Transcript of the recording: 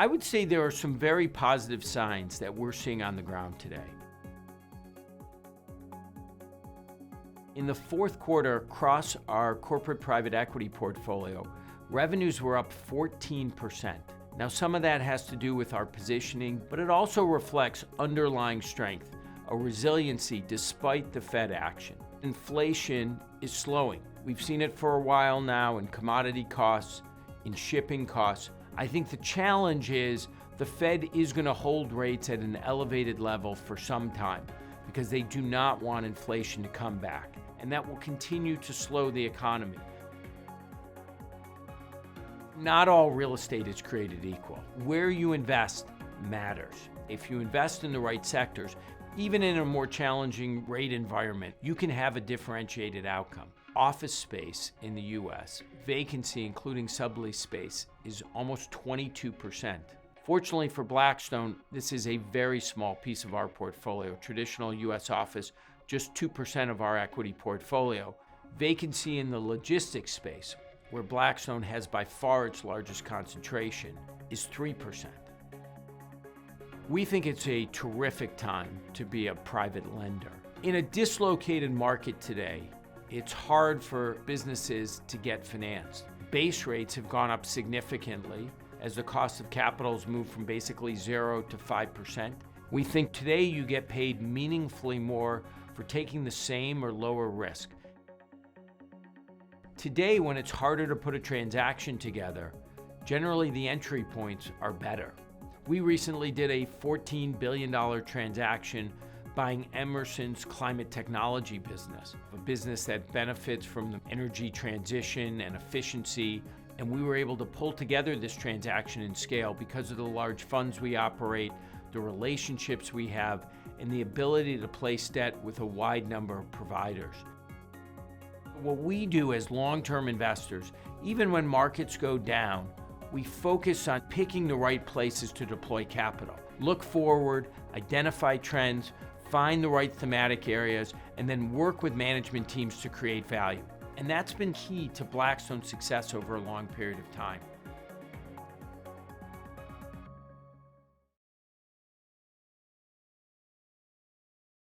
I would say there are some very positive signs that we're seeing on the ground today. In the fourth quarter, across our corporate private equity portfolio, revenues were up 14%. Now, some of that has to do with our positioning, but it also reflects underlying strength, a resiliency despite the Fed action. Inflation is slowing. We've seen it for a while now in commodity costs, in shipping costs. I think the challenge is the Fed is going to hold rates at an elevated level for some time because they do not want inflation to come back, and that will continue to slow the economy. Not all real estate is created equal. Where you invest matters. If you invest in the right sectors, even in a more challenging rate environment, you can have a differentiated outcome. Office space in the US, vacancy including sublease space, is almost 22%. Fortunately for Blackstone, this is a very small piece of our portfolio. Traditional US office, just 2% of our equity portfolio. Vacancy in the logistics space, where Blackstone has by far its largest concentration, is 3%. We think it's a terrific time to be a private lender. In a dislocated market today, it's hard for businesses to get financed. Base rates have gone up significantly as the cost of capital has moved from basically 0 to 5%. We think today you get paid meaningfully more for taking the same or lower risk. Today, when it's harder to put a transaction together, generally the entry points are better. We recently did a $14 billion transaction buying Emerson's climate technology business, a business that benefits from the energy transition and efficiency. And we were able to pull together this transaction in scale because of the large funds we operate, the relationships we have, and the ability to place debt with a wide number of providers. What we do as long-term investors, even when markets go down, we focus on picking the right places to deploy capital. Look forward, identify trends, find the right thematic areas, and then work with management teams to create value. And that's been key to Blackstone's success over a long period of time.